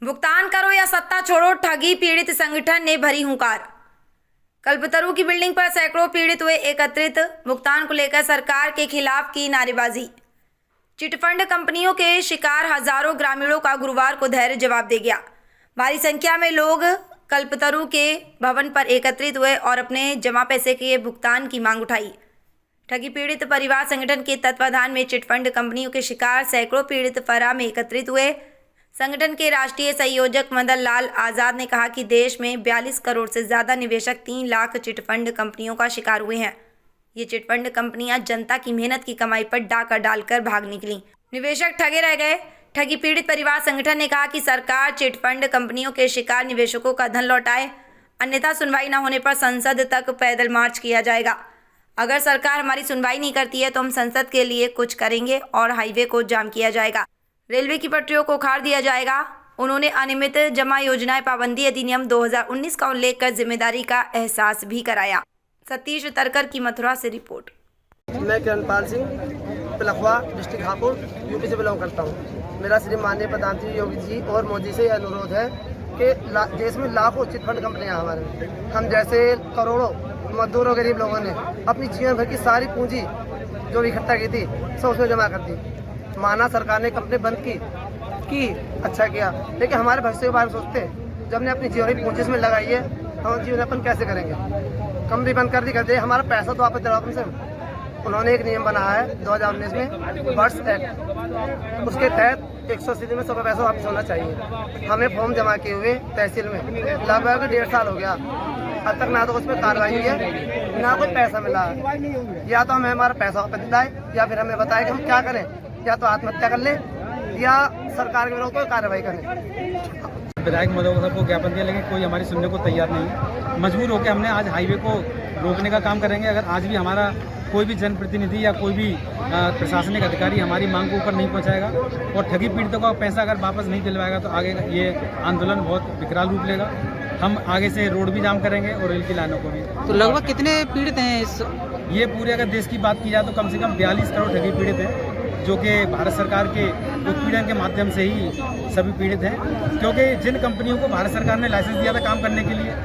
भुगतान करो या सत्ता छोड़ो, ठगी पीड़ित संगठन ने भरी हुंकार। कल्पतरू की बिल्डिंग पर सैकड़ों पीड़ित हुए एकत्रित। भुगतान को लेकर सरकार के खिलाफ की नारेबाजी। चिटफंड कंपनियों के शिकार हजारों ग्रामीणों का गुरुवार को धैर्य जवाब दे गया। भारी संख्या में लोग कल्पतरू के भवन पर एकत्रित हुए और अपने जमा पैसे के भुगतान की मांग उठाई। ठगी पीड़ित परिवार संगठन के तत्वाधान में चिटफंड कंपनियों के शिकार सैकड़ों पीड़ित फरा में एकत्रित हुए। संगठन के राष्ट्रीय संयोजक मदन लाल आज़ाद ने कहा कि देश में 42 करोड़ से ज़्यादा निवेशक 3 लाख चिटफंड कंपनियों का शिकार हुए हैं। ये चिटफंड कंपनियां जनता की मेहनत की कमाई पर डाका डालकर भाग निकली। निवेशक ठगे रह गए। ठगी पीड़ित परिवार संगठन ने कहा कि सरकार चिटफंड कंपनियों के शिकार निवेशकों का धन लौटाए, अन्यथा सुनवाई न होने पर संसद तक पैदल मार्च किया जाएगा। अगर सरकार हमारी सुनवाई नहीं करती है तो हम संसद के लिए कुछ करेंगे और हाईवे को जाम किया जाएगा, रेलवे की पटरियों को उखाड़ दिया जाएगा। उन्होंने अनियमित जमा योजनाएं पाबंदी अधिनियम 2019 का उल्लेख कर जिम्मेदारी का एहसास भी कराया। सतीश तरकर की मथुरा से रिपोर्ट। मैं किरणपाल सिंह पिलखवा डिस्ट्रिक्ट हापुड़ यूपी से बिलोंग करता हूँ। मेरा श्री माननीय प्रधानमंत्री योगी जी और मोदी से अनुरोध है कि देश में लाखों चिटफंड कंपनियाँ हमारे, हम जैसे करोड़ों मजदूर और गरीब लोगों ने अपनी जीवन भर की सारी पूंजी जो इकट्ठा की थी सब उसमें जमा कर दी। माना सरकार ने कंपनी बंद की अच्छा किया, लेकिन हमारे भविष्य के बारे में सोचते हैं। जब हमने अपनी जीवन की पूंजी इसमें लगाई है, हम जीवन यापन कैसे करेंगे? कंपनी बंद कर दी, कर दे, हमारा पैसा तो वापस दिलाओ हमसे। उन्होंने एक नियम बनाया है 2019 में वर्ष एक्ट, उसके तहत 180 दिन में सब पैसा वापस होना चाहिए। हमें फॉर्म जमा किए हुए तहसील में लगभग 1.5 साल हो गया, अब तक ना तो उसमें कार्रवाई हुई है ना कोई पैसा मिला है। या तो हमें हमारा पैसा वापस दिलाए या फिर हमें बताए कि हम क्या करें, या तो आत्महत्या कर ले या सरकार के विरोध कोई कार्रवाई करें। विधायक महोदय साहब को ज्ञापन दिया, लेकिन कोई हमारी सुनने को तैयार नहीं है। मजबूर होकर हमने आज हाईवे को रोकने का काम करेंगे। अगर आज भी हमारा कोई भी जनप्रतिनिधि या कोई भी प्रशासनिक अधिकारी हमारी मांग को ऊपर नहीं पहुंचाएगा और ठगी पीड़ितों का पैसा अगर वापस नहीं दिलवाएगा तो आगे ये आंदोलन बहुत विकराल रूप लेगा। हम आगे से रोड भी जाम करेंगे और रेल की लाइनों को भी। तो लगभग कितने पीड़ित हैं इस? ये पूरे अगर देश की बात की जाए तो कम से कम 42 करोड़ ठगी पीड़ित हैं, जो कि भारत सरकार के उत्पीड़न के माध्यम से ही सभी पीड़ित हैं। क्योंकि जिन कंपनियों को भारत सरकार ने लाइसेंस दिया था काम करने के लिए,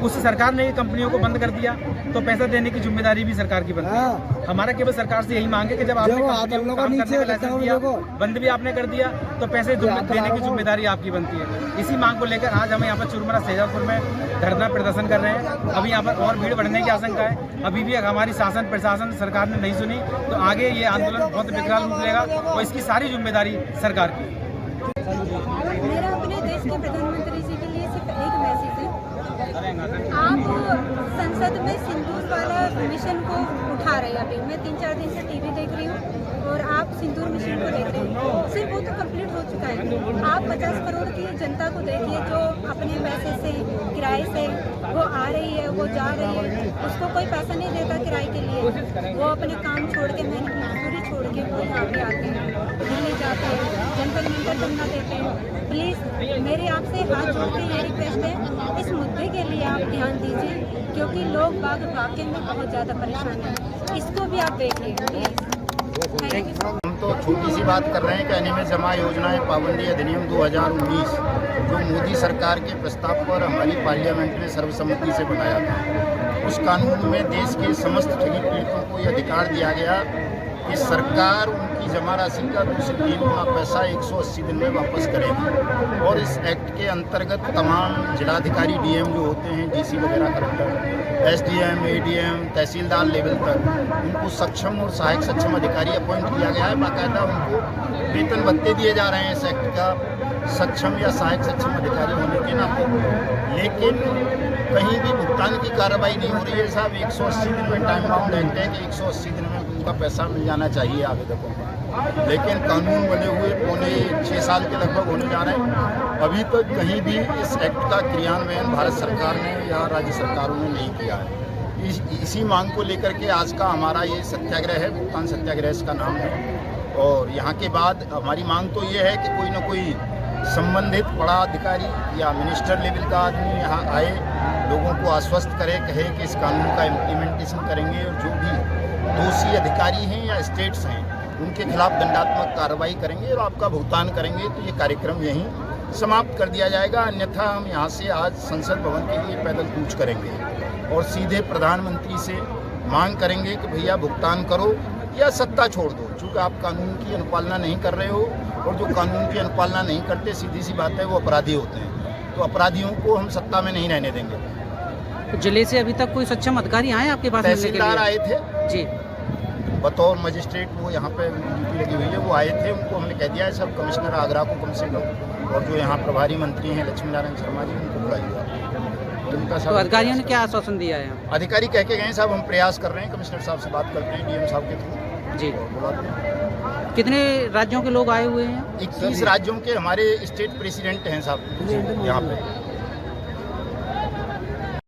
उस सरकार ने ये कंपनियों को बंद कर दिया, तो पैसा देने की जिम्मेदारी भी सरकार की बनती है। हमारा केवल सरकार से यही मांग है कि जब आपने कंपनियों को काम करने का लाइसेंस दिया, बंद भी आपने कर दिया, तो पैसे देने की जिम्मेदारी आपकी बनती है। इसी मांग को लेकर आज हम यहाँ पर चुरमुरा शहजादपुर में धरना प्रदर्शन कर रहे हैं। अभी यहाँ पर और भीड़ बढ़ने की आशंका है। अभी भी हमारी शासन प्रशासन सरकार ने नहीं सुनी तो आगे ये आंदोलन बहुत विकराल रूप लेगा और इसकी सारी जिम्मेदारी सरकार की। मेरा अपने देश के प्रधानमंत्री जी के लिए सिर्फ एक मैसेज है, आप संसद में सिंदूर वाला मिशन को उठा रहे हैं। अभी मैं 3-4 दिन से टीवी देख रही हूँ और आप सिंदूर मिशन को देख रहे हैं। सिर्फ वो तो कंप्लीट हो चुका है। आप 50 करोड़ की जनता को देखिए जो अपने पैसे से किराए से वो आ रही है, वो जा रही है, उसको कोई पैसा नहीं देता किराए के लिए। वो अपने काम छोड़ के, मेहनत मजदूरी छोड़ के वो यहाँ पे आते हैं, दिल्ली जाते हैं, जनता मिलकर धरना देते हैं। प्लीज़ मेरे आपसे हाथ जोड़ के ये रिक्वेस्ट है, इस मुद्दे के लिए आप ध्यान दीजिए, क्योंकि लोग बाग वाकई में बहुत ज़्यादा परेशान हैं। इसको भी आप देखिए प्लीज़। हम तो छोटी सी बात कर रहे हैं कि अनियमित जमा योजनाएं पाबंदी अधिनियम 2019 जो मोदी सरकार के प्रस्ताव पर हमारी पार्लियामेंट में सर्वसम्मति से बनाया था, उस कानून में देश के समस्त ठगी पीड़ितों को यह अधिकार दिया गया कि सरकार उनकी जमा राशि का 2 से 3 गुना पैसा 180 दिन में वापस करेगी। और इस एक्ट के अंतर्गत तमाम जिलाधिकारी डीएम जो होते हैं, डीसी वगैरह कलेक्टर, एसडीएम, एडीएम, तहसीलदार लेवल तक उनको सक्षम और सहायक सक्षम अधिकारी अपॉइंट किया गया है। बाकायदा उनको वेतन भत्ते दिए जा रहे हैं इस एक्ट का सक्षम या सहायक सक्षम अधिकारी होने के नाते। लेकिन कहीं भी भुगतान की कार्रवाई नहीं हो रही है साहब। 180 दिन में टाइम बाउंड रहते हैं कि 180 दिन में उनका पैसा मिल जाना चाहिए आवेदकों को, लेकिन कानून बने हुए 6 साल के लगभग होने जा रहे हैं। अभी तक कहीं भी इस एक्ट का क्रियान्वयन भारत सरकार ने या राज्य सरकारों ने नहीं किया है। इसी मांग को लेकर के आज का हमारा ये सत्याग्रह है, भुगतान सत्याग्रह इसका नाम है। और यहाँ के बाद हमारी मांग तो ये है कि कोई ना कोई संबंधित बड़ा अधिकारी या मिनिस्टर लेवल का आदमी यहाँ आए, लोगों को आश्वस्त करे, कहे कि इस कानून का इम्प्लीमेंटेशन करेंगे और जो भी दोषी अधिकारी हैं या स्टेट्स हैं उनके खिलाफ दंडात्मक कार्रवाई करेंगे और आपका भुगतान करेंगे। तो ये कार्यक्रम यहीं समाप्त कर दिया जाएगा। अन्यथा हम यहाँ से आज संसद भवन के लिए पैदल कूच करेंगे और सीधे प्रधानमंत्री से मांग करेंगे कि भैया भुगतान करो या सत्ता छोड़ दो। चूँकि आप कानून की अनुपालना नहीं कर रहे हो, और जो कानून की अनुपालना नहीं करते, सीधी सी बात है, वो अपराधी होते हैं। तो अपराधियों को हम सत्ता में नहीं रहने देंगे। जिले से अभी तक कोई सक्षम अधिकारी आए आपके पास मिलने के तहसीलदार लिए? आए थे जी, बतौर मजिस्ट्रेट, वो यहाँ पे ड्यूटी लगी हुई है, वो आए थे। उनको हमने कह दिया है सब कमिश्नर आगरा को कम से कम, और जो यहाँ प्रभारी मंत्री हैं लक्ष्मी नारायण शर्मा जी, उनको बुलाइए। तो उनका तो अधिकारियों ने क्या आश्वासन दिया है? अधिकारी कह के गए साहब हम प्रयास कर रहे हैं, कमिश्नर साहब से बात करते हैं, डीएम साहब के थ्रू जी, बुलाते हैं। कितने राज्यों के लोग आए हुए हैं? 21 राज्यों के हमारे स्टेट प्रेसिडेंट हैं साहब यहाँ पे।